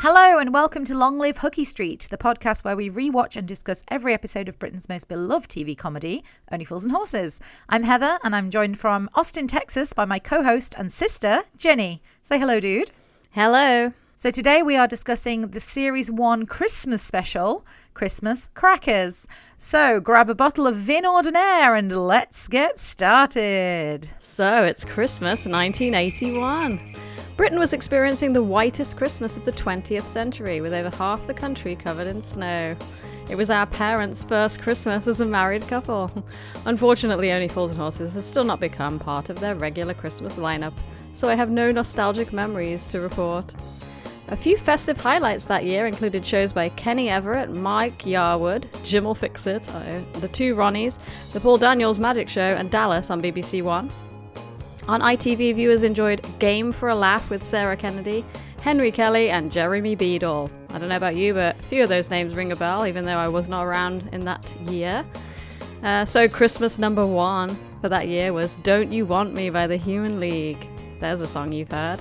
Hello and welcome to Long Live Hooky Street, the podcast where we rewatch and discuss every episode of Britain's most beloved TV comedy, Only Fools and Horses. I'm Heather and I'm joined from Austin, Texas by my co-host and sister, Jenny. Say hello, dude. Hello. So today we are discussing the Series 1 Christmas special, Christmas Crackers. So grab a bottle of vin ordinaire and let's get started. So it's Christmas 1981. Britain was experiencing the whitest Christmas of the 20th century, with over half the country covered in snow. It was our parents' first Christmas as a married couple. Unfortunately, Only Fools and Horses has still not become part of their regular Christmas lineup, so I have no nostalgic memories to report. A few festive highlights that year included shows by Kenny Everett, Mike Yarwood, Jim'll Fix It, The Two Ronnies, The Paul Daniels Magic Show, and Dallas on BBC One. On ITV, viewers enjoyed Game for a Laugh with Sarah Kennedy, Henry Kelly, and Jeremy Beadle. I don't know about you, but a few of those names ring a bell, even though I was not around in that year. So Christmas number one for that year was Don't You Want Me by the Human League. There's a song you've heard.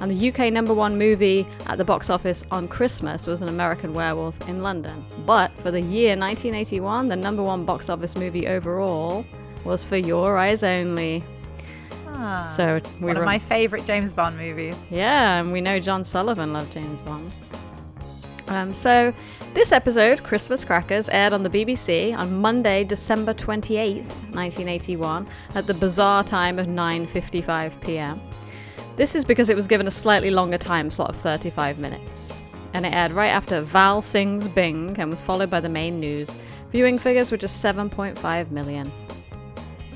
And the UK number one movie at the box office on Christmas was An American Werewolf in London. But for the year 1981, the number one box office movie overall was For Your Eyes Only. So one of my favourite James Bond movies. Yeah, and we know John Sullivan loved James Bond. So this episode, Christmas Crackers, aired on the BBC on Monday, December 28th, 1981, at the bizarre time of 9:55 p.m. This is because it was given a slightly longer time slot of 35 minutes. And it aired right after Val Sings Bing and was followed by the main news. Viewing figures were just 7.5 million.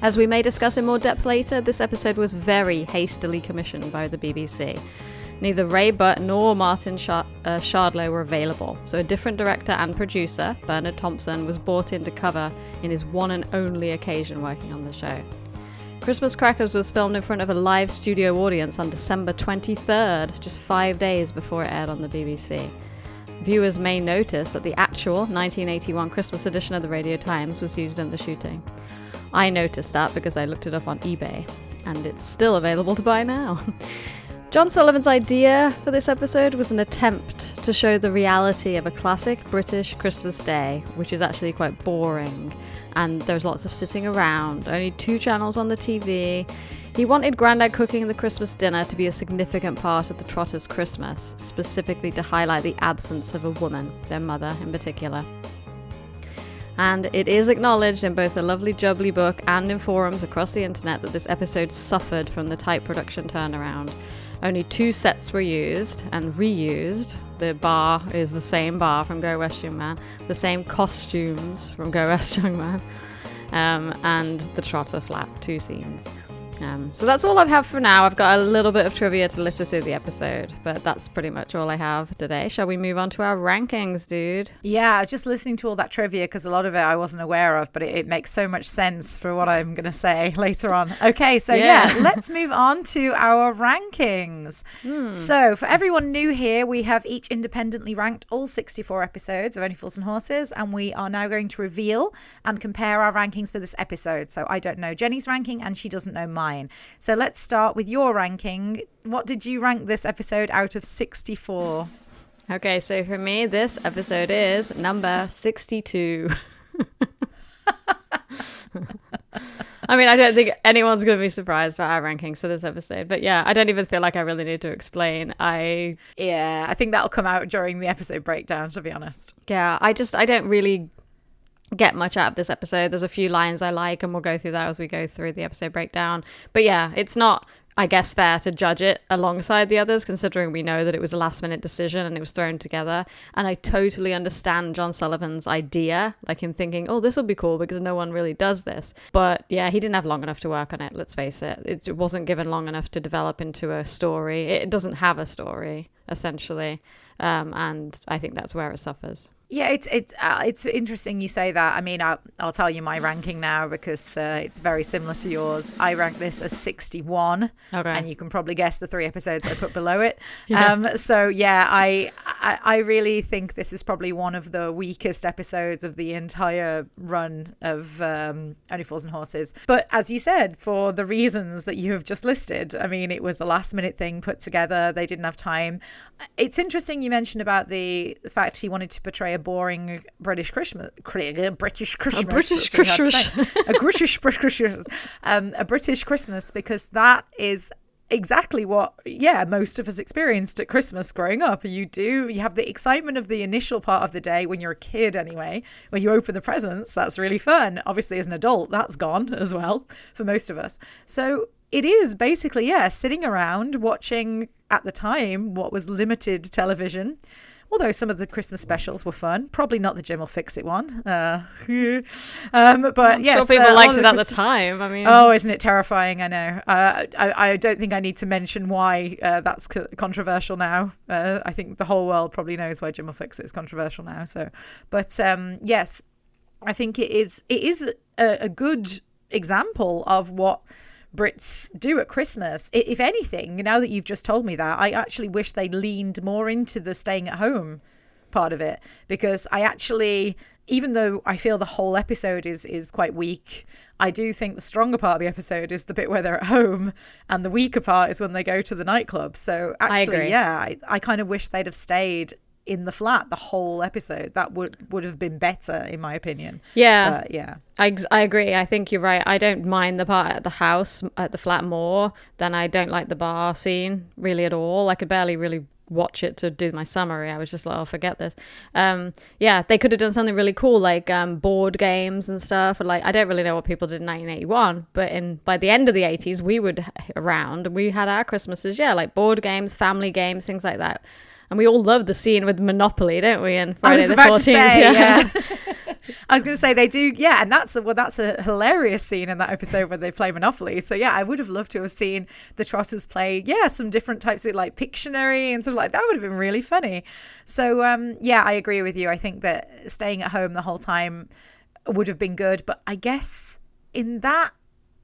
As we may discuss in more depth later, this episode was very hastily commissioned by the BBC. Neither Ray Butt nor Martin Shardlow were available, so a different director and producer, Bernard Thompson, was brought in to cover in his one and only occasion working on the show. Christmas Crackers was filmed in front of a live studio audience on December 23rd, just 5 days before it aired on the BBC. Viewers may notice that the actual 1981 Christmas edition of the Radio Times was used in the shooting. I noticed that because I looked it up on eBay, and it's still available to buy now. John Sullivan's idea for this episode was an attempt to show the reality of a classic British Christmas day, which is actually quite boring, and there's lots of sitting around, only 2 channels on the TV. He wanted Grandad cooking the Christmas dinner to be a significant part of the Trotters' Christmas, specifically to highlight the absence of a woman, their mother in particular. And it is acknowledged in both the Lovely Jubbly book and in forums across the internet that this episode suffered from the tight production turnaround. Only 2 sets were used and reused. The bar is the same bar from Go West Young Man, the same costumes from Go West Young Man, and the Trotter flat, 2 scenes. So that's all I have for now. I've got a little bit of trivia to litter through the episode, but that's pretty much all I have today. Shall we move on to our rankings, dude? Yeah, I was just listening to all that trivia because a lot of it I wasn't aware of, but it makes so much sense for what I'm going to say later on. Okay, so yeah, let's move on to our rankings. So for everyone new here, we have each independently ranked all 64 episodes of Only Fools and Horses, and we are now going to reveal and compare our rankings for this episode. So I don't know Jenny's ranking and she doesn't know mine. So let's start with your ranking. What did you rank this episode out of 64? Okay, so for me, this episode is number 62. I mean, I don't think anyone's going to be surprised by our rankings for this episode. But yeah, I don't even feel like I really need to explain. I think that'll come out during the episode breakdown, to be honest. Yeah, I don't really get much out of this episode. There's a few lines I like, and we'll go through that as we go through the episode breakdown. But yeah, it's not, I guess, fair to judge it alongside the others, considering we know that it was a last minute decision and it was thrown together. And I totally understand John Sullivan's idea, like him thinking, oh, this will be cool because no one really does this. But yeah, he didn't have long enough to work on it, let's face it. It wasn't given long enough to develop into a story. It doesn't have a story, essentially. And I think that's where it suffers. Yeah, it's interesting you say that. I mean, I'll tell you my ranking now because it's very similar to yours. I rank this as 61, okay, and you can probably guess the 3 episodes I put below it. Yeah. So yeah, I I really think this is probably one of the weakest episodes of the entire run of Only Fools and Horses. But as you said, for the reasons that you have just listed, I mean, it was a last minute thing put together. They didn't have time. It's interesting you mentioned about the fact he wanted to portray a boring British Christmas. A British Christmas, because that is exactly what most of us experienced at Christmas growing up. You have the excitement of the initial part of the day when you're a kid anyway, when you open the presents. That's really fun. Obviously as an adult that's gone as well for most of us. So it is basically sitting around watching, at the time, what was limited television. Although some of the Christmas specials were fun. Probably not the Jim will fix it one. But yes. Sure people liked it at the time. I mean, oh, isn't it terrifying? I know. I don't think I need to mention why that's controversial now. I think the whole world probably knows why Jim will fix it is controversial now. So, but yes, I think it is a good example of what Brits do at Christmas. If anything, now that you've just told me that, I actually wish they leaned more into the staying at home part of it, because I actually, even though I feel the whole episode is quite weak, I do think the stronger part of the episode is the bit where they're at home, and the weaker part is when they go to the nightclub. So actually, I kind of wish they'd have stayed in the flat the whole episode. That would have been better, in my opinion. But, I agree. I think you're right. I don't mind the part at the house, at the flat, more than I don't like the bar scene really at all. I could barely really watch it to do my summary. I was just like, oh, forget this. They could have done something really cool, like board games and stuff. Like, I don't really know what people did in 1981, but by the end of the 80s, we would around and we had our Christmases, like board games, family games, things like that. And we all love the scene with Monopoly, don't we? And Friday the 14th. I was going to say they do, and that's a hilarious scene in that episode where they play Monopoly. So I would have loved to have seen the Trotters play, some different types of like Pictionary and stuff like that. Would have been really funny. So I agree with you. I think that staying at home the whole time would have been good. But I guess in that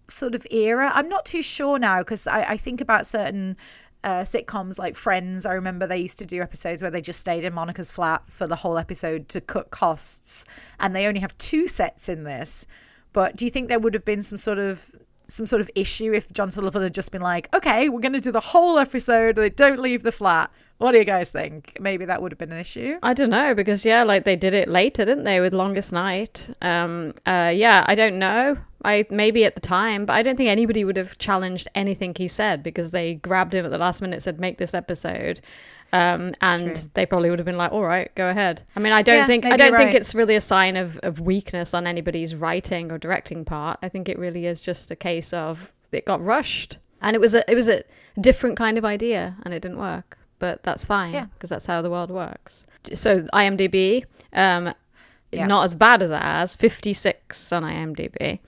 sort of era, I'm not too sure now, because I think about certain sitcoms like Friends. I remember they used to do episodes where they just stayed in Monica's flat for the whole episode to cut costs, and they only have 2 sets in this. But do you think there would have been some sort of issue if John Sullivan had just been like, okay, we're going to do the whole episode, they don't leave the flat? What do you guys think? Maybe that would have been an issue. I don't know, because like they did it later, didn't they, with Longest Night? I don't know. Maybe at the time, but I don't think anybody would have challenged anything he said, because they grabbed him at the last minute, said make this episode, and True. They probably would have been like, all right, go ahead. I mean, I don't think it's really a sign of weakness on anybody's writing or directing part. I think it really is just a case of it got rushed, and it was a different kind of idea, and it didn't work. But that's fine, because that's how the world works. So IMDb, not as bad as ours, 56 on IMDb.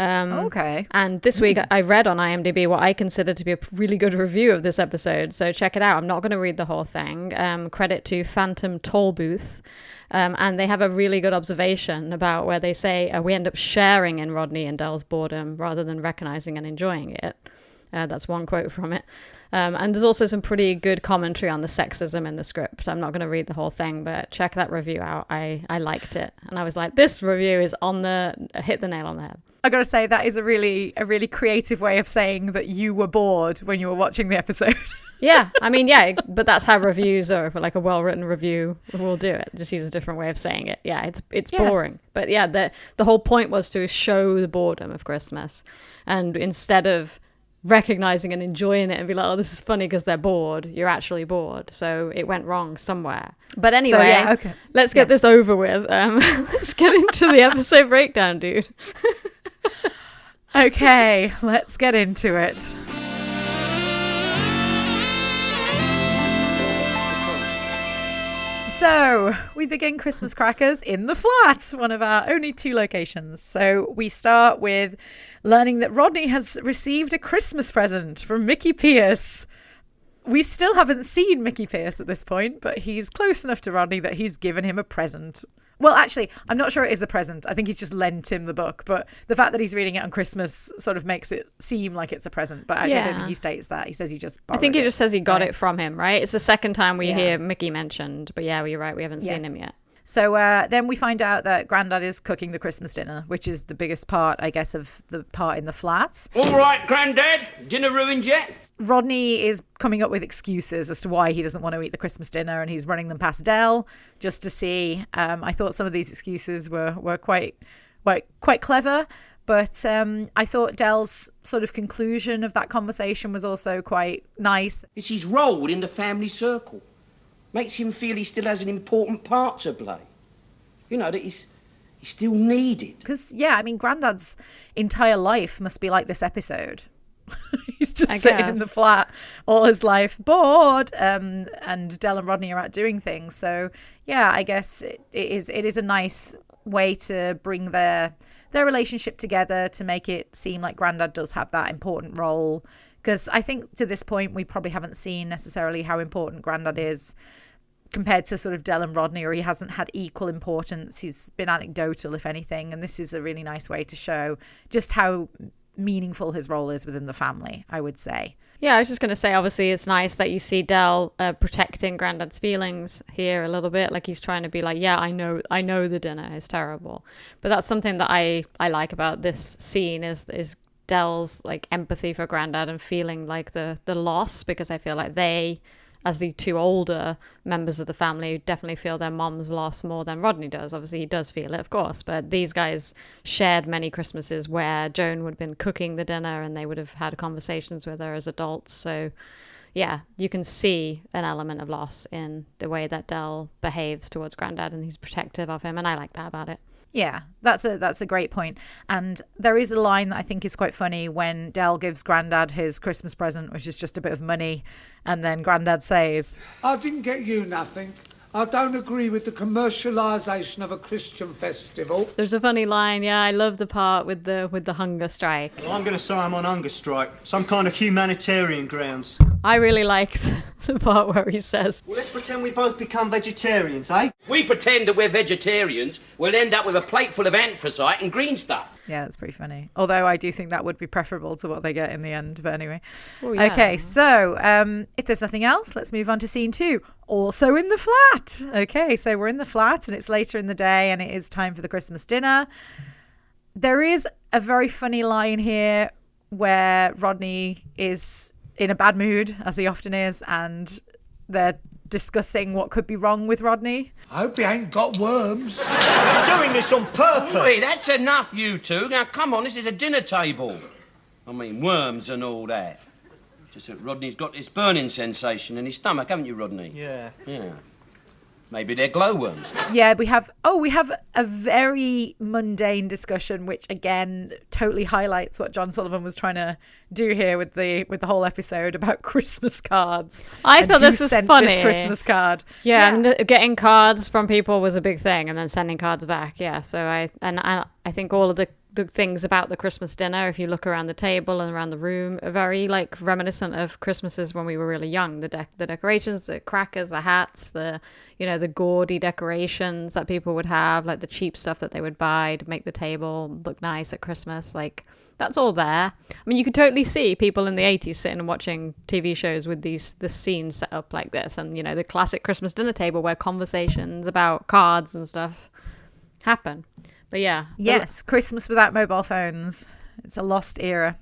Okay. And this week I read on IMDb what I consider to be a really good review of this episode. So check it out. I'm not going to read the whole thing. Credit to Phantom Tollbooth. And they have a really good observation about where they say we end up sharing in Rodney and Del's boredom rather than recognizing and enjoying it. That's one quote from it. And there's also some pretty good commentary on the sexism in the script. I'm not going to read the whole thing, but check that review out. I liked it. And I was like, this review is hit the nail on the head. I got to say, that is a really creative way of saying that you were bored when you were watching the episode. But that's how reviews are. Like a well-written review will do it. Just use a different way of saying it. Yeah, it's boring. But the whole point was to show the boredom of Christmas. And instead of recognizing and enjoying it and be like, oh, this is funny because they're bored, you're actually bored. So it went wrong somewhere. But anyway, let's get this over with. Let's get into the episode breakdown, dude. Okay, let's get into it. So we begin Christmas crackers in the flat, one of our only 2 locations. So we start with learning that Rodney has received a Christmas present from Mickey Pierce. We still haven't seen Mickey Pierce at this point, but he's close enough to Rodney that he's given him a present. Well, actually, I'm not sure it is a present. I think he's just lent him the book. But the fact that he's reading it on Christmas sort of makes it seem like it's a present. But actually, I don't think he states that. He says he just borrowed it. I think he just says he got it from him, right? It's the second time we hear Mickey mentioned. But yeah, you're right. We haven't seen him yet. So then we find out that Grandad is cooking the Christmas dinner, which is the biggest part, I guess, of the part in the flat. All right, Grandad. Dinner ruined yet? Rodney is coming up with excuses as to why he doesn't want to eat the Christmas dinner, and he's running them past Del just to see. I thought some of these excuses were quite clever, but I thought Del's sort of conclusion of that conversation was also quite nice. It's his role in the family circle. Makes him feel he still has an important part to play. You know, that he's still needed. Because, Grandad's entire life must be like this episode. He's just sitting in the flat all his life, bored, and Del and Rodney are out doing things. So, yeah, I guess it is a nice way to bring their relationship together, to make it seem like Grandad does have that important role. Because I think to this point, we probably haven't seen necessarily how important Grandad is compared to sort of Del and Rodney, or he hasn't had equal importance. He's been anecdotal, if anything. And this is a really nice way to show just how meaningful his role is within the family, I would say. Yeah, I was just going to say, obviously, it's nice that you see Del protecting Grandad's feelings here a little bit. Like, he's trying to be like, yeah, I know the dinner is terrible. But that's something that I like about this scene is Del's like empathy for Grandad and feeling like the loss, because I feel like they, as the two older members of the family, definitely feel their mom's loss more than Rodney does. Obviously, he does feel it, of course, but these guys shared many Christmases where Joan would have been cooking the dinner and they would have had conversations with her as adults. So, yeah, you can see an element of loss in the way that Del behaves towards Grandad, and he's protective of him, and I like that about it. Yeah, that's a great point. And there is a line that I think is quite funny when Del gives Grandad his Christmas present, which is just a bit of money. And then Grandad says, I didn't get you nothing. I don't agree with the commercialisation of a Christian festival. There's a funny line, yeah, I love the part with the hunger strike. Well, I'm going to say I'm on hunger strike, some kind of humanitarian grounds. I really like the part where he says, well, let's pretend we both become vegetarians, eh? We pretend that we're vegetarians, we'll end up with a plate full of anthracite and green stuff. Yeah, that's pretty funny. Although I do think that would be preferable to what they get in the end. But anyway. Oh, yeah. Okay, so if there's nothing else, let's move on to scene 2. Also in the flat. Okay, so we're in the flat and it's later in the day and it is time for the Christmas dinner. There is a very funny line here where Rodney is in a bad mood, as he often is, and they're discussing what could be wrong with Rodney. I hope he ain't got worms. You're doing this on purpose. Wait, that's enough, you two. Now, come on, this is a dinner table. I mean, worms and all that. Just that Rodney's got this burning sensation in his stomach, haven't you, Rodney? Yeah. Yeah. Maybe they're glowworms. Yeah, we have a very mundane discussion, which again totally highlights what John Sullivan was trying to do here with the whole episode about Christmas cards. I thought this was funny. This Christmas card. Yeah, and getting cards from people was a big thing, and then sending cards back. Yeah, so I think all of the things about the Christmas dinner, if you look around the table and around the room, are very like reminiscent of Christmases when we were really young. The decorations, the crackers, the hats, the gaudy decorations that people would have, like the cheap stuff that they would buy to make the table look nice at Christmas. Like, that's all there. I mean, you could totally see people in the 80s sitting and watching TV shows with the scenes set up like this, and the classic Christmas dinner table where conversations about cards and stuff happen. But yeah. Yes, Christmas without mobile phones. It's a lost era.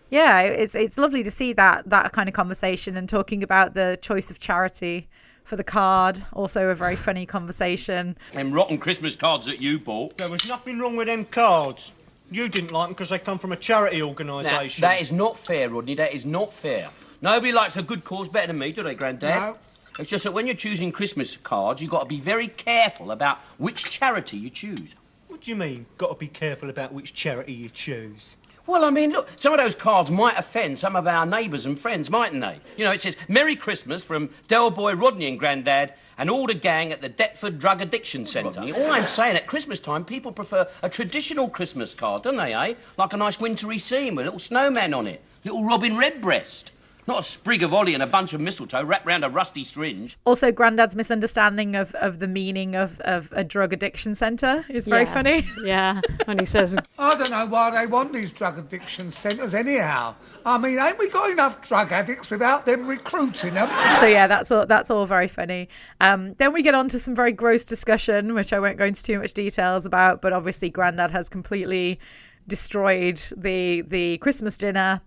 Yeah, it's lovely to see that kind of conversation, and talking about the choice of charity for the card. Also a very funny conversation. Them rotten Christmas cards that you bought. There was nothing wrong with them cards. You didn't like them because they come from a charity organisation. That is not fair, Rodney. That is not fair. Nobody likes a good cause better than me, do they, Grandad? No. It's just that when you're choosing Christmas cards, you've got to be very careful about which charity you choose. What do you mean, got to be careful about which charity you choose? Well, I mean, look, some of those cards might offend some of our neighbours and friends, mightn't they? It says, Merry Christmas from Del Boy, Rodney and Grandad and all the gang at the Deptford Drug Addiction Centre. All I'm saying, at Christmas time, people prefer a traditional Christmas card, don't they, eh? Like a nice wintry scene with a little snowman on it, little Robin Redbreast. Not a sprig of holly and a bunch of mistletoe wrapped round a rusty syringe. Also, Grandad's misunderstanding of the meaning of a drug addiction centre is very funny. Yeah, when he says... I don't know why they want these drug addiction centres anyhow. I mean, ain't we got enough drug addicts without them recruiting them? So yeah, that's all very funny. Then we get on to some very gross discussion, which I won't go into too much details about, but obviously Grandad has completely destroyed the Christmas dinner.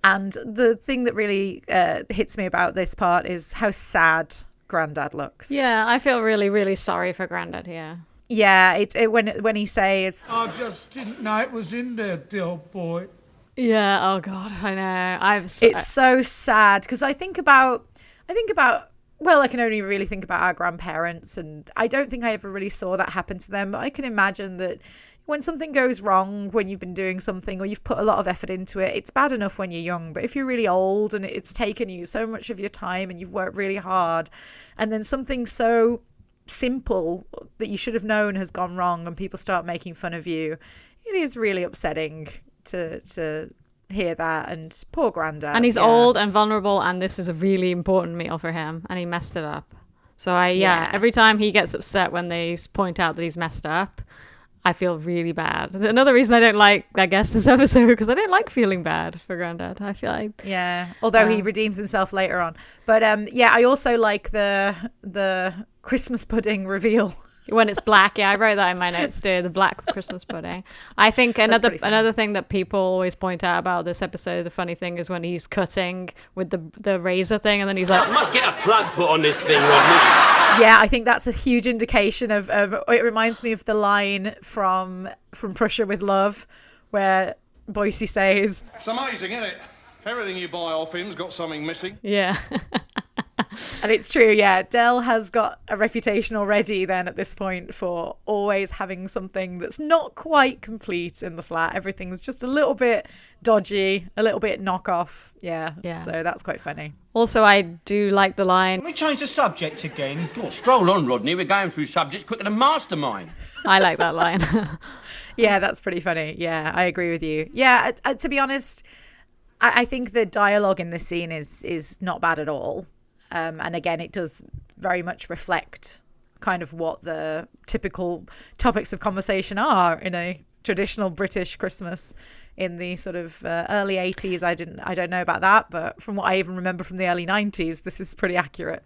And the thing that really hits me about this part is how sad Grandad looks. Yeah, I feel really, really sorry for Grandad here. Yeah, when he says, I just didn't know it was in there, dear boy. Yeah, oh God, I know. It's so sad because I think about, well, I can only really think about our grandparents, and I don't think I ever really saw that happen to them. But I can imagine that when something goes wrong, when you've been doing something or you've put a lot of effort into it, it's bad enough when you're young. But if you're really old and it's taken you so much of your time and you've worked really hard, and then something so simple that you should have known has gone wrong and people start making fun of you, it is really upsetting to hear that. And poor Grandad. And he's old and vulnerable, and this is a really important meal for him, and he messed it up. So every time he gets upset when they point out that he's messed up, I feel really bad. Another reason I don't like, I guess, this episode, because I don't like feeling bad for Grandad. I feel like... Yeah, although he redeems himself later on. But I also like the Christmas pudding reveal. When it's black, I wrote that in my notes too, the black Christmas pudding. I think another thing that people always point out about this episode, the funny thing is when he's cutting with the razor thing, and then he's like... I must get a plug put on this thing, Rodney. Yeah, I think that's a huge indication of it reminds me of the line from Prussia with Love, where Boycie says... It's amazing, isn't it? Everything you buy off him's got something missing. Yeah. And it's true, yeah. Del has got a reputation already then at this point for always having something that's not quite complete in the flat. Everything's just a little bit dodgy, a little bit knockoff. Yeah. So that's quite funny. Also, I do like the line... Can we change the subject again? Oh, stroll on, Rodney. We're going through subjects quicker than mastermind. I like that line. Yeah, that's pretty funny. Yeah, I agree with you. Yeah, to be honest, I think the dialogue in this scene is not bad at all. And again, it does very much reflect kind of what the typical topics of conversation are in a traditional British Christmas in the sort of early 80s. I don't know about that, but from what I even remember from the early 90s, this is pretty accurate.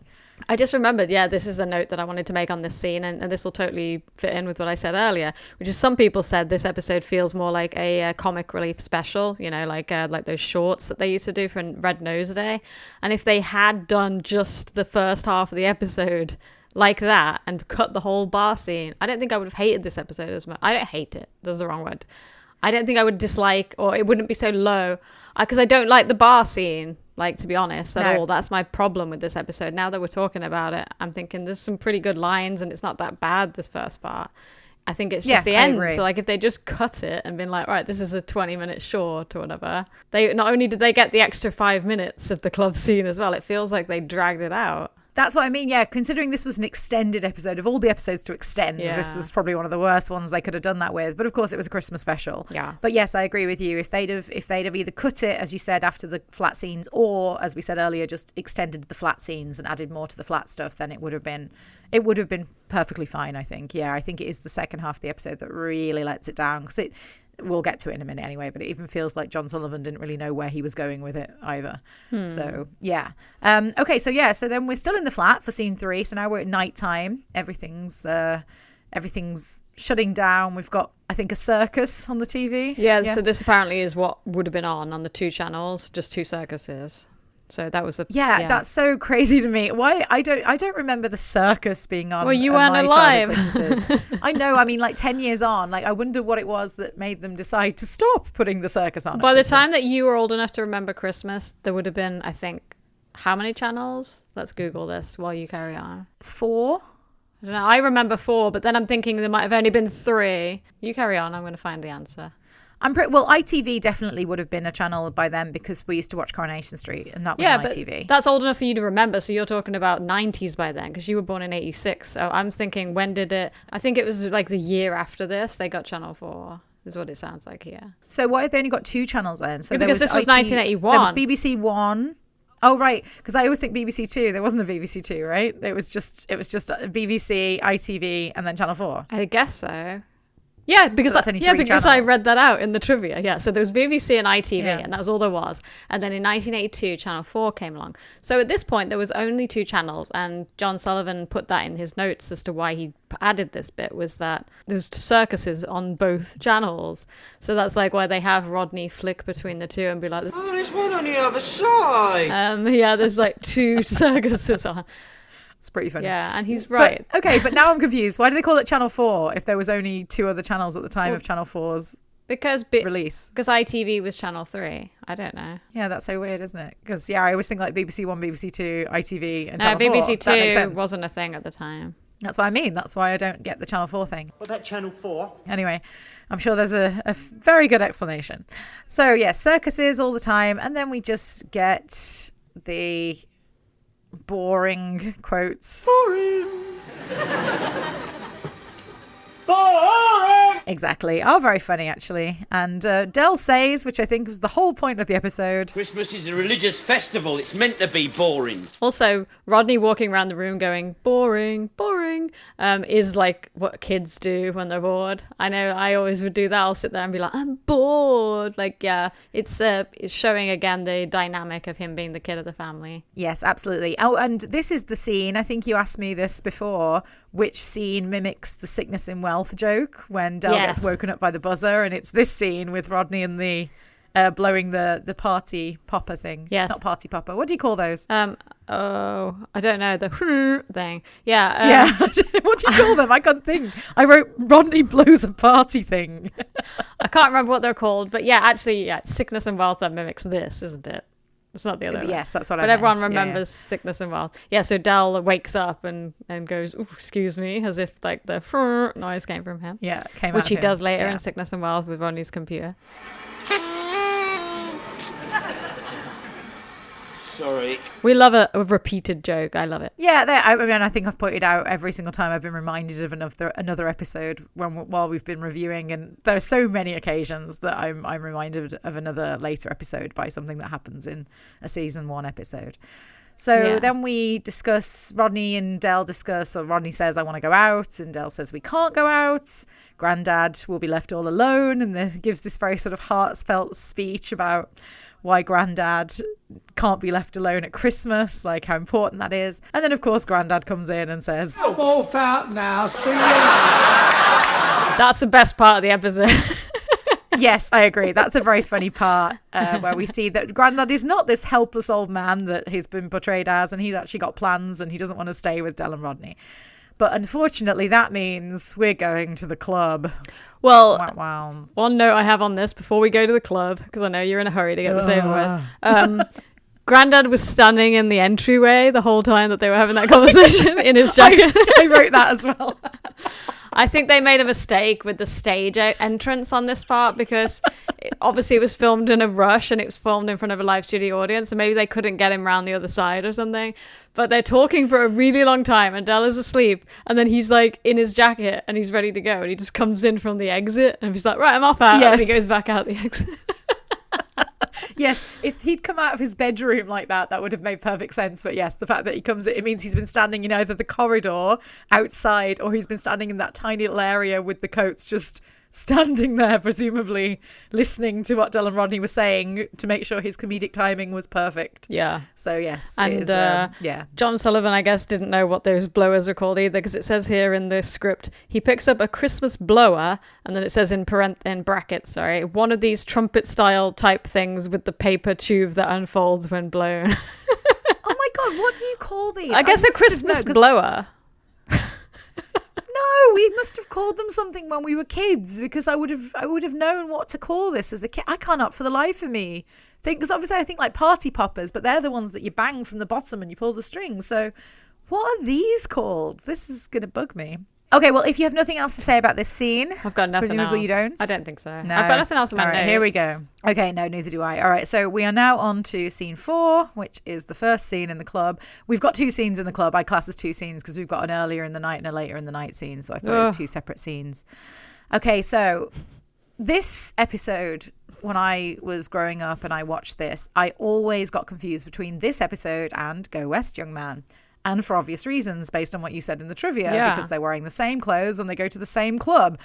I just remembered, this is a note that I wanted to make on this scene, and this will totally fit in with what I said earlier, which is some people said this episode feels more like a comic relief special, like those shorts that they used to do for Red Nose Day. And if they had done just the first half of the episode like that and cut the whole bar scene, I don't think I would have hated this episode as much. I don't hate it. That's the wrong word. I don't think I would dislike, or it wouldn't be so low, because I don't like the bar scene. Like, to be honest, at all. That's my problem with this episode. Now that we're talking about it, I'm thinking there's some pretty good lines and it's not that bad, this first part. I think it's just the end. So, like, if they just cut it and been like, right, this is a 20-minute short or whatever, they not only did they get the extra 5 minutes of the club scene as well, it feels like they dragged it out. That's what I mean, yeah. Considering this was an extended episode, of all the episodes to extend, this was probably one of the worst ones they could have done that with. But of course, it was a Christmas special. Yeah. But yes, I agree with you. If they'd have either cut it, as you said, after the flat scenes, or as we said earlier, just extended the flat scenes and added more to the flat stuff, then it would have been perfectly fine. I think. Yeah, I think it is the second half of the episode that really lets it down, because we'll get to it in a minute anyway, but it even feels like John Sullivan didn't really know where he was going with it either. So yeah. Okay, so then we're still in the flat for scene 3. So now we're at night time. Everything's shutting down. We've got, I think, a circus on the TV. Yeah, yes. So this apparently is what would have been on the 2 channels, just 2 circuses. So that was that's so crazy to me. Why I don't remember the circus being on. Well, you weren't alive. Christmases. I know. I mean, like 10 years on. Like, I wonder what it was that made them decide to stop putting the circus on. By the time that you were old enough to remember Christmas, there would have been, I think, how many channels? Let's Google this while you carry on. 4. I don't know. I remember 4, but then I'm thinking there might have only been 3. You carry on. I'm going to find the answer. ITV definitely would have been a channel by then, because we used to watch Coronation Street, and that was on ITV. But that's old enough for you to remember, so you're talking about 90s by then, because you were born in 86. So I'm thinking, when did it... I think it was like the year after this, they got Channel 4, is what it sounds like here. So why have they only got 2 channels then? So because this was 1981. There was BBC One. Oh, right. Because I always think BBC Two. There wasn't a BBC Two, right? It was just BBC, ITV, and then Channel 4. I guess so. Yeah, because I read that out in the trivia. Yeah, so there was BBC and ITV, and that was all there was. And then in 1982, Channel 4 came along. So at this point, there was only 2 channels, and John Sullivan put that in his notes as to why he added this bit, was that there's circuses on both channels. So that's like why they have Rodney flick between the two and be like, oh, there's one on the other side. Yeah, there's like 2 circuses on. It's pretty funny. Yeah, and he's right. But now I'm confused. Why do they call it Channel 4 if there was only 2 other channels at the time of Channel 4's release? Because ITV was Channel 3. I don't know. Yeah, that's so weird, isn't it? Because, I always think like BBC 1, BBC 2, ITV, and Channel 4. BBC 2 wasn't a thing at the time. That's what I mean. That's why I don't get the Channel 4 thing. What about Channel 4? Anyway, I'm sure there's a very good explanation. So, circuses all the time. And then we just get the boring quotes. Boring. Exactly. Are very funny, actually. And Del says, which I think was the whole point of the episode, Christmas is a religious festival. It's meant to be boring. Also, Rodney walking around the room going, boring, boring, is like what kids do when they're bored. I know I always would do that. I'll sit there and be like, I'm bored. Like, yeah, it's showing again the dynamic of him being the kid of the family. Yes, absolutely. Oh, and this is the scene, I think you asked me this before, which scene mimics the sickness in wealth joke when Del gets woken up by the buzzer, and it's this scene with Rodney and the blowing the party popper thing. Yes. Not party popper. What do you call those? I don't know, the thing. Yeah. Yeah. What do you call them? I can't think. I wrote Rodney blows a party thing. I can't remember what they're called, but actually, sickness and wealth that mimics this, isn't it? It's not the other one. Yes, that's what I meant. meant. But everyone remembers sickness and wealth. Yeah, so Del wakes up and goes, "Ooh, excuse me," as if like the noise came from him. Yeah, came out which of he him. does later in Sickness and Wealth with Rodney's computer. Sorry. We love a repeated joke. I love it. Yeah, I mean, I think I've pointed out every single time I've been reminded of another episode while we've been reviewing, and there are so many occasions that I'm reminded of another later episode by something that happens in a season 1 episode. So then we discuss, Rodney and Del discuss, or Rodney says, I want to go out, and Del says, we can't go out. Granddad will be left all alone, and gives this very sort of heartfelt speech about why Granddad can't be left alone at Christmas, like how important that is. And then, of course, Granddad comes in and says, I'm off out now, see you. That's the best part of the episode. Yes, I agree. That's a very funny part where we see that Grandad is not this helpless old man that he's been portrayed as, and he's actually got plans and he doesn't want to stay with Del and Rodney. But unfortunately, that means we're going to the club. Well, wow. One note I have on this before we go to the club, because I know you're in a hurry to get this over with. Grandad was standing in the entryway the whole time that they were having that conversation in his jacket. I wrote that as well. I think they made a mistake with the stage entrance on this part, because obviously it was filmed in a rush and it was filmed in front of a live studio audience, and maybe they couldn't get him around the other side or something. But they're talking for a really long time and Del is asleep, and then he's like in his jacket and he's ready to go, and he just comes in from the exit and he's like, right, I'm off out. Yes. And he goes back out the exit. Yes, if he'd come out of his bedroom like that, that would have made perfect sense. But yes, the fact that he comes, it means he's been standing in either the corridor outside, or he's been standing in that tiny little area with the coats, just standing there, presumably listening to what Del and Rodney were saying to make sure his comedic timing was perfect. Yeah. So yes, and it is, John Sullivan, I guess, didn't know what those blowers are called either, because it says here in the script he picks up a Christmas blower, and then it says in brackets, one of these trumpet style type things with the paper tube that unfolds when blown. Oh my god, what do you call these? I guess a Christmas blower. No, we must have called them something when we were kids, because I would have known what to call this as a kid. I can't for the life of me think, because obviously I think like party poppers, but they're the ones that you bang from the bottom and you pull the strings. So what are these called? This is going to bug me. Okay, well, if you have nothing else to say about this scene, I've got nothing presumably else. You don't? I don't think so. No. I've got nothing else in my notes. Here we go. Okay, no, neither do I. All right, so we are now on to scene 4, which is the first scene in the club. We've got 2 scenes in the club. I class as 2 scenes because we've got an earlier in the night and a later in the night scene, so I put it as 2 separate scenes. Okay, so this episode when I was growing up and I watched this, I always got confused between this episode and Go West, Young Man. And for obvious reasons, based on what you said in the trivia, because they're wearing the same clothes and they go to the same club.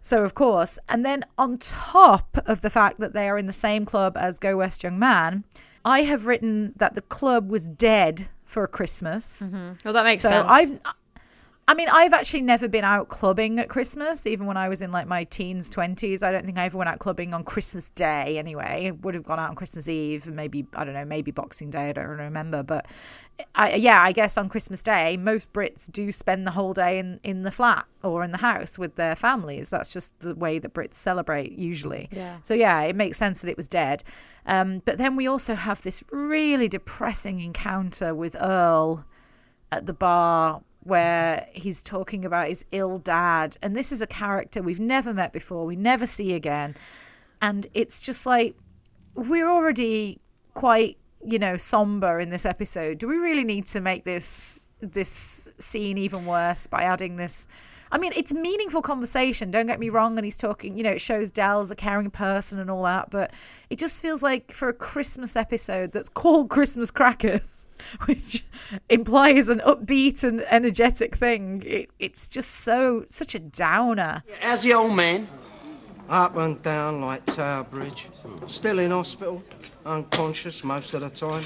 So, of course. And then on top of the fact that they are in the same club as Go West, Young Man, I have written that the club was dead for Christmas. Mm-hmm. Well, that makes so sense. I've actually never been out clubbing at Christmas, even when I was in like my teens, 20s. I don't think I ever went out clubbing on Christmas Day anyway. I would have gone out on Christmas Eve, maybe, I don't know, maybe Boxing Day. I don't remember. But I guess on Christmas Day, most Brits do spend the whole day in the flat or in the house with their families. That's just the way that Brits celebrate usually. Yeah. So yeah, it makes sense that it was dead. But then we also have this really depressing encounter with Earl at the bar, where he's talking about his ill dad. And this is a character we've never met before, we never see again. And it's just like, we're already quite, somber in this episode. Do we really need to make this scene even worse by adding this? I mean, it's meaningful conversation, don't get me wrong. And he's talking, it shows Del's a caring person and all that. But it just feels like for a Christmas episode that's called Christmas Crackers, which implies an upbeat and energetic thing, it's just such a downer. How's the old man? Up and down like Tower Bridge. Still in hospital, unconscious most of the time.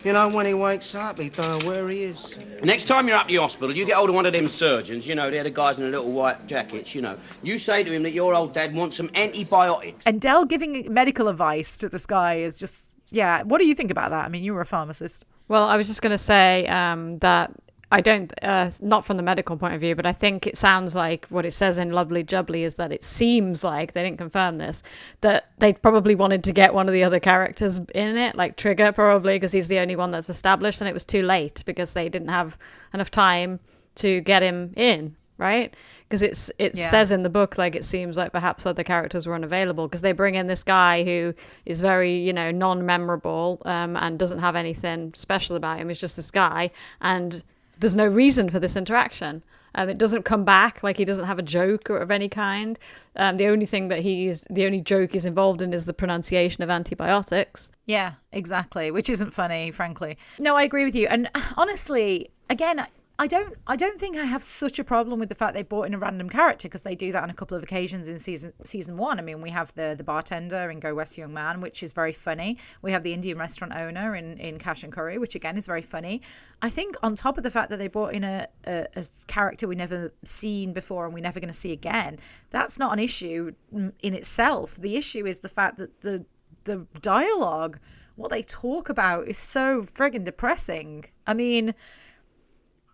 When he wakes up, he don't know where he is. Next time you're up the hospital, you get hold of one of them surgeons, they're the guys in the little white jackets, You say to him that your old dad wants some antibiotics. And Del giving medical advice to this guy is just, what do you think about that? I mean, you were a pharmacist. Well, I was just going to say that I don't, not from the medical point of view, but I think it sounds like what it says in Lovely Jubbly is that it seems like, they didn't confirm this, that they probably wanted to get one of the other characters in it, like Trigger probably, because he's the only one that's established, and it was too late because they didn't have enough time to get him in, right? Because it says in the book, like, it seems like perhaps other characters were unavailable because they bring in this guy who is very, non-memorable and doesn't have anything special about him. He's just this guy, and there's no reason for this interaction. It doesn't come back, like he doesn't have a joke of any kind. The only joke he's involved in is the pronunciation of antibiotics. Yeah, exactly, which isn't funny, frankly. No, I agree with you. And honestly, again, I don't think I have such a problem with the fact they brought in a random character, because they do that on a couple of occasions in season one. I mean, we have the bartender in Go West Young Man, which is very funny. We have the Indian restaurant owner in Cash and Curry, which again is very funny. I think on top of the fact that they brought in a character we never seen before and we're never going to see again, that's not an issue in itself. The issue is the fact that the dialogue, what they talk about, is so friggin' depressing. I mean,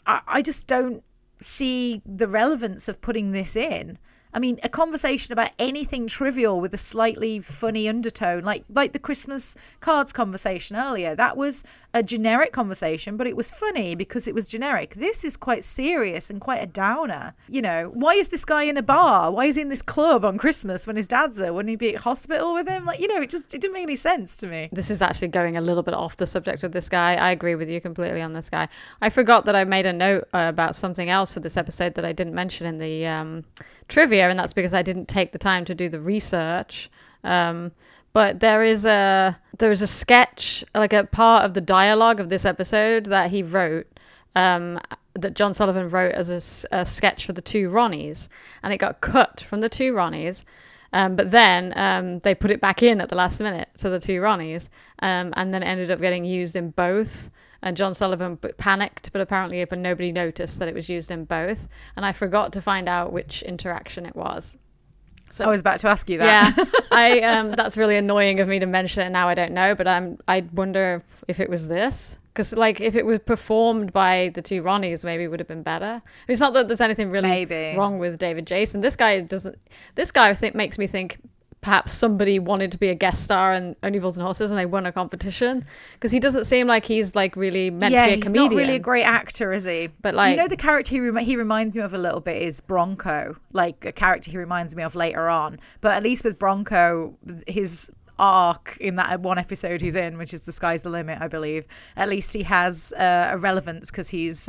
I just don't see the relevance of putting this in. I mean, a conversation about anything trivial with a slightly funny undertone, like the Christmas cards conversation earlier, that was a generic conversation, but it was funny because it was generic. This is quite serious and quite a downer. Why is this guy in a bar? Why is he in this club on Christmas when his dad's there? Wouldn't he be at hospital with him? It didn't make any sense to me. This is actually going a little bit off the subject of this guy. I agree with you completely on this guy. I forgot that I made a note about something else for this episode that I didn't mention in the trivia, and that's because I didn't take the time to do the research. But there is a sketch, like a part of the dialogue of this episode that he wrote, that John Sullivan wrote as a sketch for the Two Ronnies, and it got cut from the Two Ronnies. But then they put it back in at the last minute to the Two Ronnies, and then it ended up getting used in both. And John Sullivan panicked, but apparently nobody noticed that it was used in both. And I forgot to find out which interaction it was. So, I was about to ask you that. Yeah, that's really annoying of me to mention it now. I don't know, but I wonder if it was this. Because, if it was performed by the Two Ronnies, maybe it would have been better. It's not that there's anything really wrong with David Jason. This guy makes me think perhaps somebody wanted to be a guest star in Only Fools and Horses and they won a competition, because he doesn't seem like he's really meant to be a comedian. He's not really a great actor, is he? But the character he reminds me of a little bit is Bronco, like a character he reminds me of later on. But at least with Bronco, his arc in that one episode he's in, which is The Sky's the Limit, I believe, at least he has a relevance, because he's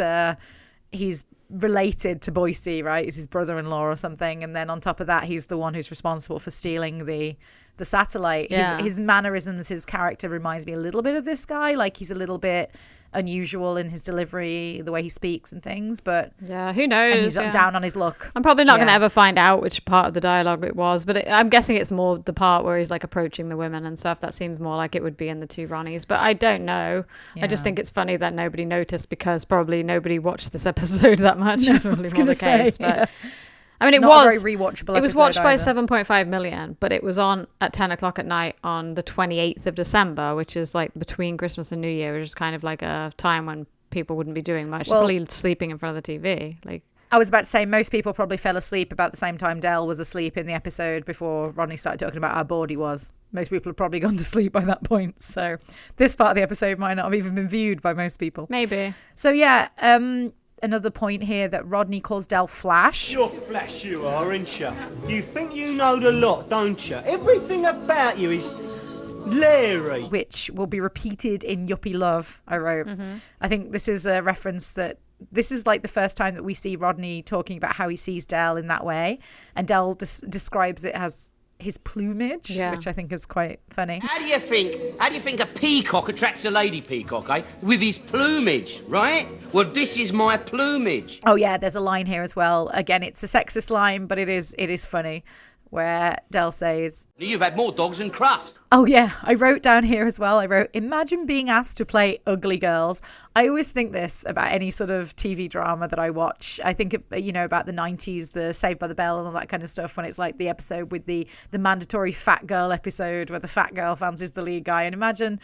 related to Boise, right? He's his brother-in-law or something. And then on top of that, he's the one who's responsible for stealing the satellite. Yeah. His mannerisms, his character reminds me a little bit of this guy. Like, he's a little bit unusual in his delivery, the way he speaks and things, but yeah, who knows? and he's down on his luck. I'm probably not going to ever find out which part of the dialogue it was, but I'm guessing it's more the part where he's like approaching the women and stuff. That seems more like it would be in the two Ronnies, but I don't know. I just think it's funny that nobody noticed, because probably nobody watched this episode that much. No, It's probably more the case, but I mean, Not a very rewatchable it was watched by either. 7.5 million, but it was on at 10 o'clock at night on the 28th of December, which is like between Christmas and New Year, which is kind of like a time when people wouldn't be doing much. Well, probably sleeping in front of the TV. Like, I was about to say, most people probably fell asleep about the same time Del was asleep in the episode before Rodney started talking about how bored he was. Most people have probably gone to sleep by that point. So this part of the episode might not have even been viewed by most people. maybe. So yeah, another point here that Rodney calls Del Flash. You're flash, you are, ain't you? You think you know the lot, don't you? Everything about you is leery. Which will be repeated in Yuppie Love, I wrote. I think this is a reference that this is like the first time that we see Rodney talking about how he sees Del in that way. And Del describes it as his plumage, which I think is quite funny. How do you think a peacock attracts a lady peacock, eh? With his plumage, right? Well, this is my plumage. Oh yeah, there's a line here as well. Again, it's a sexist line, but it is funny, where Del says, You've had more dogs than Crufts. oh yeah, I wrote down here as well. I wrote, imagine being asked to play ugly girls. I always think this about any sort of TV drama that I watch. I think, about the 90s, the Saved by the Bell and all that kind of stuff, when it's like the episode with the mandatory fat girl episode where the fat girl fancies the lead guy. And imagine,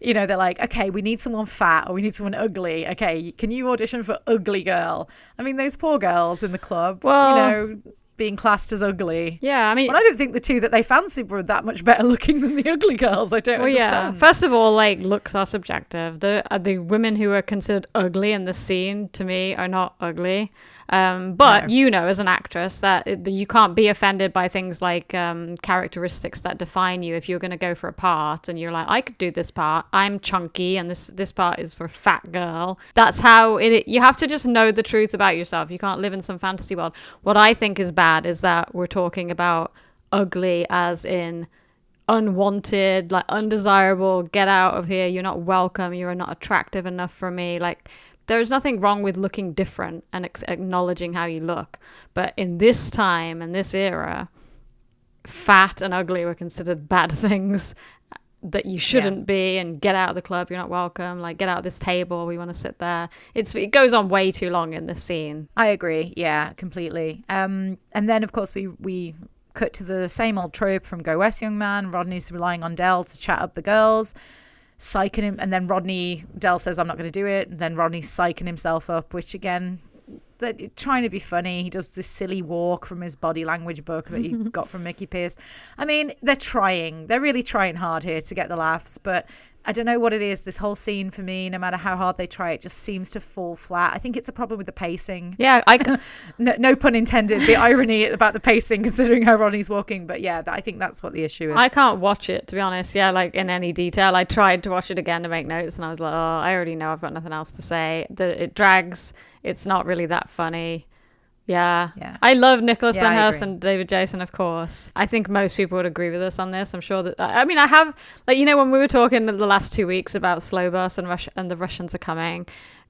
they're like, okay, we need someone fat or we need someone ugly. Okay, can you audition for ugly girl? I mean, those poor girls in the club, Well, being classed as ugly. Yeah, I mean, Well, I don't think the two that they fancied were that much better looking than the ugly girls. I don't understand. yeah. First of all, like, looks are subjective. The women who are considered ugly in this scene, to me, are not ugly. But No. as an actress, that you can't be offended by things like characteristics that define you. If you're going to go for a part and you're like, I could do this part, I'm chunky, and this part is for a fat girl. That's how you have to just know the truth about yourself. You can't live in some fantasy world. What I think is bad is that we're talking about ugly as in unwanted, like undesirable, get out of here, you're not welcome, you're not attractive enough for me. Like, there's nothing wrong with looking different and acknowledging how you look. But in this time, in this era, fat and ugly were considered bad things that you shouldn't be, and get out of the club, you're not welcome, like, get out of this table, we want to sit there. It goes on way too long in this scene. I agree. Yeah, completely. And then, of course, we cut to the same old trope from Go West, Young Man. Rodney's relying on Del to chat up the girls, psyching him, and then Del says, I'm not going to do it, and then Rodney's psyching himself up, which again, trying to be funny, he does this silly walk from his body language book that he got from Mickey Pierce. I mean, they're really trying hard here to get the laughs, but I don't know what it is. This whole scene for me, no matter how hard they try, it just seems to fall flat. I think it's a problem with the pacing. Yeah, no pun intended. The irony about the pacing, considering how Rodney's walking. But yeah, I think that's what the issue is. I can't watch it, to be honest. Yeah, like, in any detail. I tried to watch it again to make notes, and I was like, oh, I already know, I've got nothing else to say. It drags. It's not really that funny. Yeah. I love Nicholas Lyndhurst and David Jason, of course. I think most people would agree with us on this. I'm sure that, I mean, I have, like, when we were talking the last 2 weeks about Slow Bus and the Russians are coming,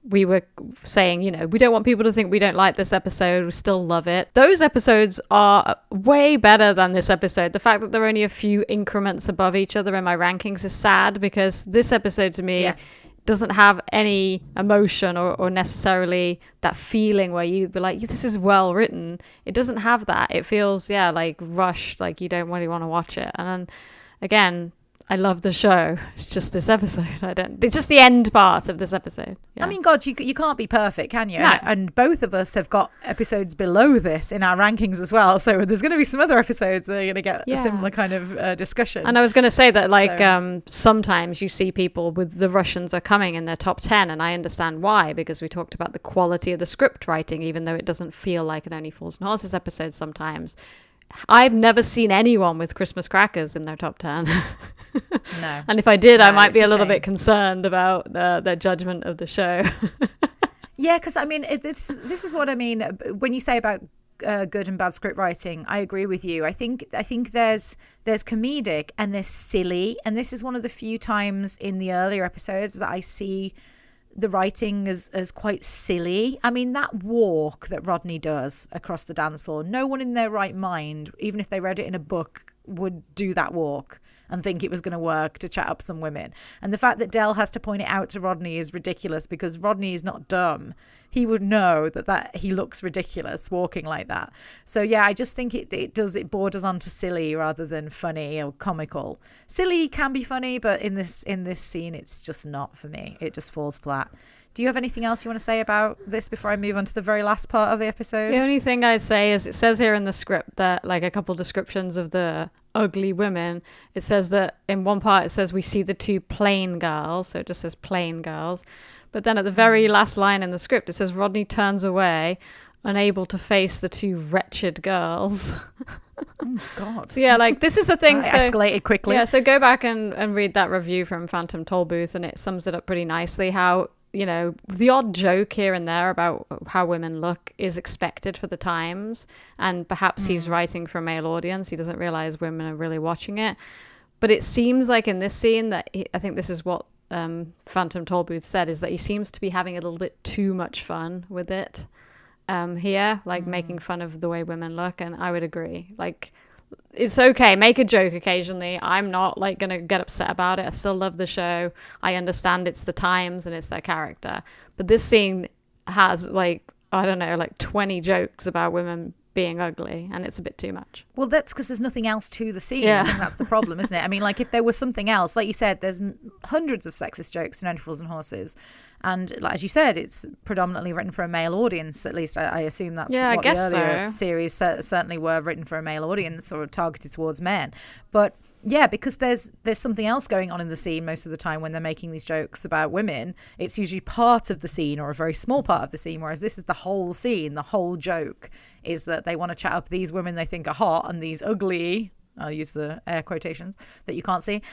we were saying, we don't want people to think we don't like this episode. We still love it. Those episodes are way better than this episode. The fact that they're only a few increments above each other in my rankings is sad, because this episode to me doesn't have any emotion or necessarily that feeling where you'd be like, this is well written. It doesn't have that. It feels, like rushed, like you don't really want to watch it. And then again, I love the show. It's just this episode. It's just the end part of this episode. Yeah. I mean, God, you can't be perfect, can you? No. And both of us have got episodes below this in our rankings as well. So there's going to be some other episodes that are going to get a similar kind of discussion. And I was going to say that, like, sometimes you see people with The Russians Are Coming in their top 10, and I understand why, because we talked about the quality of the script writing, even though it doesn't feel like an Only Fools and Horses episode sometimes. I've never seen anyone with Christmas Crackers in their top 10. No. And if I did, I might be a little shame. bit concerned about their judgment of the show. Yeah, because I mean, this is what I mean when you say about good and bad script writing. I agree with you. I think there's comedic and there's silly, and this is one of the few times in the earlier episodes that I see the writing as quite silly. I mean, that walk that Rodney does across the dance floor, no one in their right mind, even if they read it in a book, would do that walk and think it was going to work to chat up some women. And the fact that Del has to point it out to Rodney is ridiculous, because Rodney is not dumb. He would know that he looks ridiculous walking like that. So yeah, I just think it borders onto silly rather than funny or comical. Silly can be funny, but in this scene, it's just not for me. It just falls flat. Do you have anything else you want to say about this before I move on to the very last part of the episode? The only thing I'd say is it says here in the script that, like, a couple descriptions of the ugly women. It says that in one part it says we see the two plain girls, so it just says plain girls. But then at the very last line in the script, it says Rodney turns away, unable to face the two wretched girls. Oh, God. So yeah, like, this is the thing. It escalated quickly. Yeah, so go back and read that review from Phantom Tollbooth, and it sums it up pretty nicely how, you know, the odd joke here and there about how women look is expected for the times, and perhaps he's writing for a male audience. He doesn't realize women are really watching it. But it seems like in this scene that I think this is what Phantom Tollbooth said, is that he seems to be having a little bit too much fun with it here, like making fun of the way women look. And I would agree, like, it's okay, make a joke occasionally. I'm not like gonna get upset about it. I still love the show. I understand it's the times and it's their character, but this scene has, like, I don't know, like 20 jokes about women being ugly, and it's a bit too much. Well, that's because there's nothing else to the scene. Yeah. I think that's the problem, isn't it? I mean, like, if there was something else, like you said, there's hundreds of sexist jokes in Only Fools and Horses, and like, as you said, it's predominantly written for a male audience. At least I assume that's what the earlier series certainly were written for a male audience or targeted towards men. But yeah, because there's something else going on in the scene most of the time when they're making these jokes about women. It's usually part of the scene or a very small part of the scene, whereas this is the whole scene. The whole joke is that they want to chat up these women they think are hot, and these ugly, I'll use the air quotations that you can't see,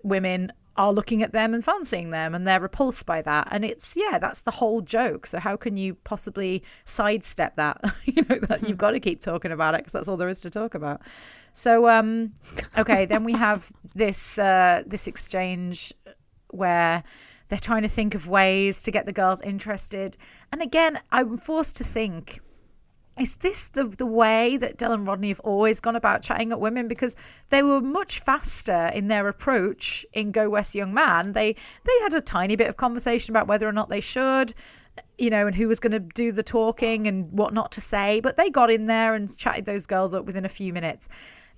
women are looking at them and fancying them, and they're repulsed by that. And it's, yeah, that's the whole joke. So how can you possibly sidestep that? You know, that you've got to keep talking about it because that's all there is to talk about. So, okay, then we have this exchange where they're trying to think of ways to get the girls interested. And again, I'm forced to think, is this the way that Del and Rodney have always gone about chatting up women? Because they were much faster in their approach in Go West Young Man. They had a tiny bit of conversation about whether or not they should, you know, and who was going to do the talking and what not to say. But they got in there and chatted those girls up within a few minutes.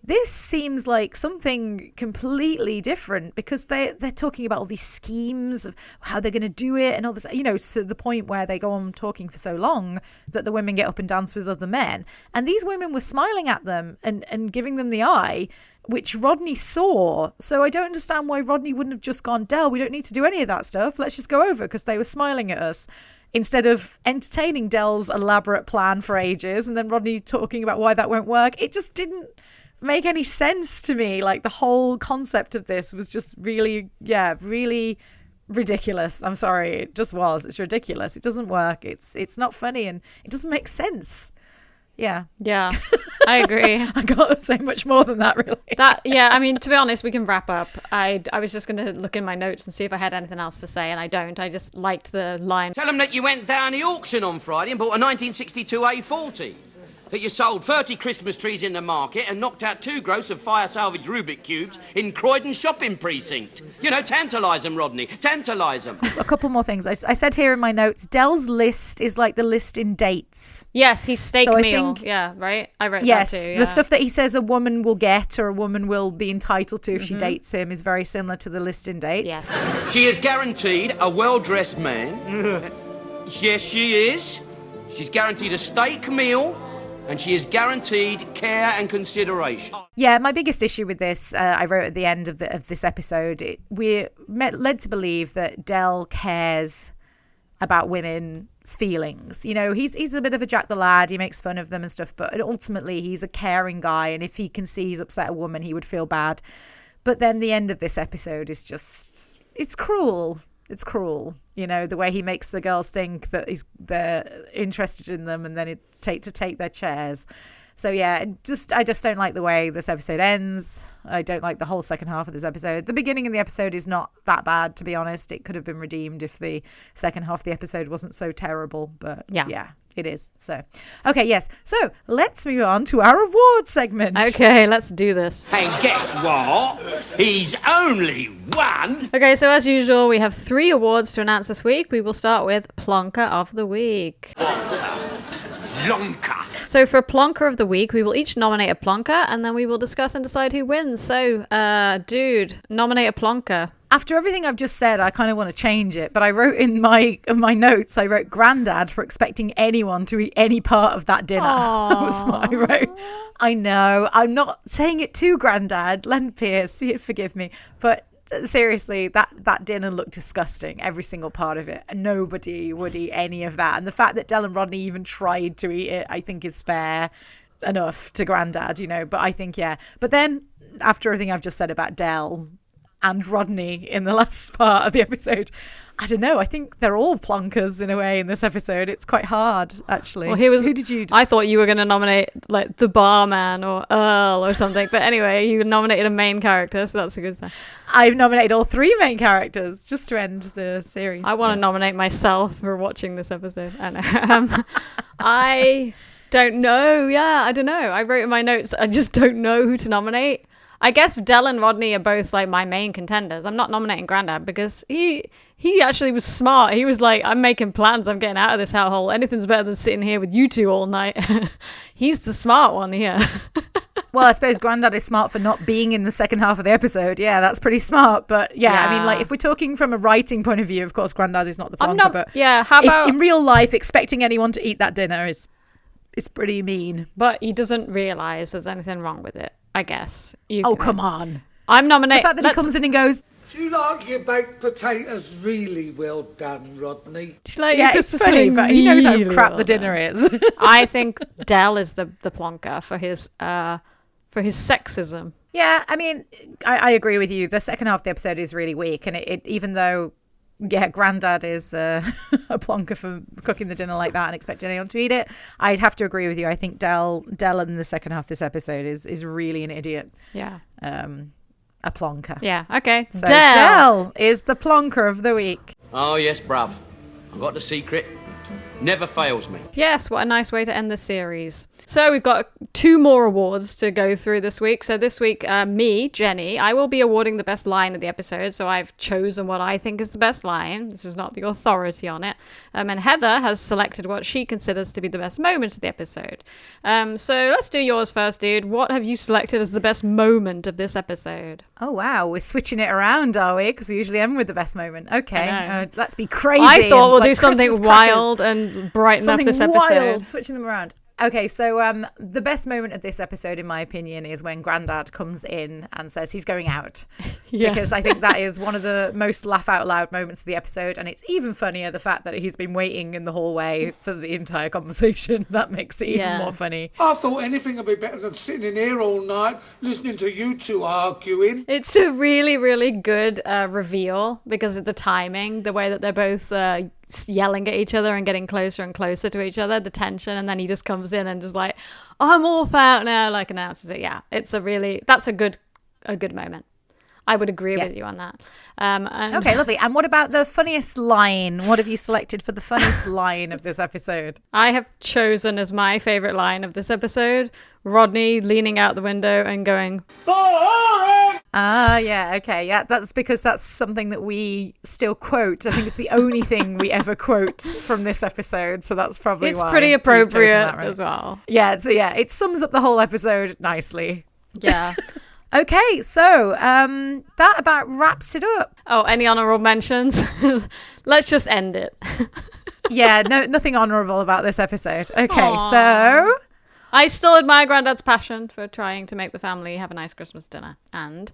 This seems like something completely different, because they're talking about all these schemes of how they're going to do it and all this, you know, to the point where they go on talking for so long that the women get up and dance with other men. And these women were smiling at them and giving them the eye, which Rodney saw. So I don't understand why Rodney wouldn't have just gone, Del, we don't need to do any of that stuff. Let's just go over, because they were smiling at us, instead of entertaining Del's elaborate plan for ages and then Rodney talking about why that won't work. It just didn't make any sense to me. Like, the whole concept of this was just really ridiculous. I'm sorry, it just was. It's ridiculous. It doesn't work. It's not funny, and it doesn't make sense. Yeah, I agree. I can't say much more than that, really. I mean, to be honest, we can wrap up. I was just going to look in my notes and see if I had anything else to say, and I don't. I just liked the line. Tell them that you went down the auction on Friday and bought a 1962 A40. That you sold 30 Christmas trees in the market and knocked out 2 gross of fire salvage Rubik cubes in Croydon shopping precinct. You know, tantalise them, Rodney. Tantalise them. A couple more things. I said here in my notes, Del's list is like the list in dates. Yes, he's steak meal. Yeah, right? I wrote that too. Yeah. The stuff that he says a woman will get or a woman will be entitled to if she dates him is very similar to the list in dates. Yes. She is guaranteed a well-dressed man. Yes, she is. She's guaranteed a steak meal. And she is guaranteed care and consideration. Yeah, my biggest issue with this, I wrote at the end of this episode, we're led to believe that Del cares about women's feelings. You know, he's a bit of a Jack the Lad. He makes fun of them and stuff, but ultimately he's a caring guy. And if he can see he's upset a woman, he would feel bad. But then the end of this episode is just, it's cruel. it's cruel. You know, the way he makes the girls think that they're interested in them, and then take their chairs. So yeah, I just don't like the way this episode ends. I don't like the whole second half of this episode. The beginning of the episode is not that bad, to be honest. It could have been redeemed if the second half of the episode wasn't so terrible. But yeah, it is. So, okay, yes. So let's move on to our award segment. Okay, let's do this. And guess what? He's only one. Okay, so as usual, we have 3 awards to announce this week. We will start with Plonker of the Week. Plonker. So for Plonker of the Week, we will each nominate a Plonker, and then we will discuss and decide who wins. So, dude, nominate a Plonker. After everything I've just said, I kind of want to change it, but I wrote in my notes, I wrote Grandad for expecting anyone to eat any part of that dinner. That was what I wrote. I know, I'm not saying it to Grandad, Len Pierce, forgive me, but seriously, that dinner looked disgusting, every single part of it. Nobody would eat any of that. And the fact that Del and Rodney even tried to eat it, I think is fair enough to Grandad, you know. But I think, yeah. But then, after everything I've just said about Del and Rodney in the last part of the episode, I don't know, I think they're all plonkers in a way in this episode. It's quite hard, actually. Well, who did you... I thought you were going to nominate, like, the barman or Earl or something. But anyway, you nominated a main character, so that's a good thing. I've nominated all 3 main characters just to end the series. I want to nominate myself for watching this episode. I know. I don't know. Yeah, I don't know. I wrote in my notes, I just don't know who to nominate. I guess Del and Rodney are both like my main contenders. I'm not nominating Grandad because he actually was smart. He was like, I'm making plans. I'm getting out of this hellhole. Anything's better than sitting here with you 2 all night. He's the smart one here. Well, I suppose Grandad is smart for not being in the second half of the episode. Yeah, that's pretty smart. But yeah, I mean, like, if we're talking from a writing point of view, of course, Grandad is not the plonker. But how about in real life, expecting anyone to eat that dinner is pretty mean. But he doesn't realise there's anything wrong with it, I guess. Come on. I'm nominating... The fact that he comes in and goes... Do you like your baked potatoes really well done, Rodney? Yeah, it's funny, but he knows how crap the dinner is. I think Del is the plonker for his sexism. Yeah, I mean, I agree with you. The second half of the episode is really weak, and it even though, yeah, Grandad is a plonker for cooking the dinner like that and expecting anyone to eat it, I'd have to agree with you. I think Del in the second half of this episode is really an idiot. Yeah. A plonker. Yeah, okay. So Del is the plonker of the week. Oh, yes, bruv. I've got the secret. Never fails me. Yes, what a nice way to end the series. So we've got 2 more awards to go through this week. So this week, me, Jenny, I will be awarding the best line of the episode. So I've chosen what I think is the best line. This is not the authority on it. And Heather has selected what she considers to be the best moment of the episode. So let's do yours first, dude. What have you selected as the best moment of this episode? Oh, wow. We're switching it around, are we? Because we usually end with the best moment. Okay. Let's be crazy. I thought we'll do something wild and brighten up this episode. Wild, switching them around. Okay, so the best moment of this episode, in my opinion, is when Grandad comes in and says he's going out. Yeah. Because I think that is one of the most laugh out loud moments of the episode. And it's even funnier, the fact that he's been waiting in the hallway for the entire conversation. That makes it even more funny. I thought anything would be better than sitting in here all night listening to you 2 arguing. It's a really, really good reveal because of the timing, the way that they're both... yelling at each other and getting closer and closer to each other, the tension, and then he just comes in and just like, I'm off out now, like announces it. Yeah, that's a good moment. I would agree with you on that. Okay, lovely. And what about the funniest line? What have you selected for the funniest line of this episode? I have chosen as my favourite line of this episode, Rodney leaning out the window and going, yeah, okay. Yeah, that's because that's something that we still quote. I think it's the only thing we ever quote from this episode, so that's probably why. It's pretty appropriate as well. Yeah, it sums up the whole episode nicely. Yeah. Okay, so that about wraps it up. Oh, any honourable mentions? Let's just end it. Yeah, nothing honourable about this episode. Okay, so... I still admire Grandad's passion for trying to make the family have a nice Christmas dinner. And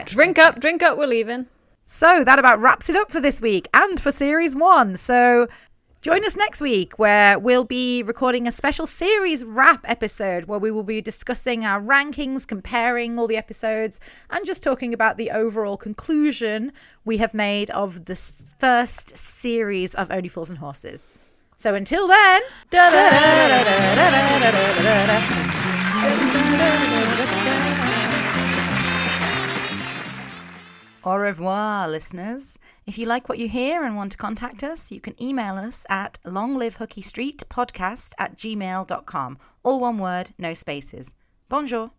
drink up, we're leaving. So that about wraps it up for this week and for Series 1. So Join us next week where we'll be recording a special series wrap episode where we will be discussing our rankings, comparing all the episodes, and just talking about the overall conclusion we have made of the first series of Only Fools and Horses. So until then... Au revoir, listeners. If you like what you hear and want to contact us, you can email us at longlivehooky street podcast@gmail.com. All one word, no spaces. Bonjour.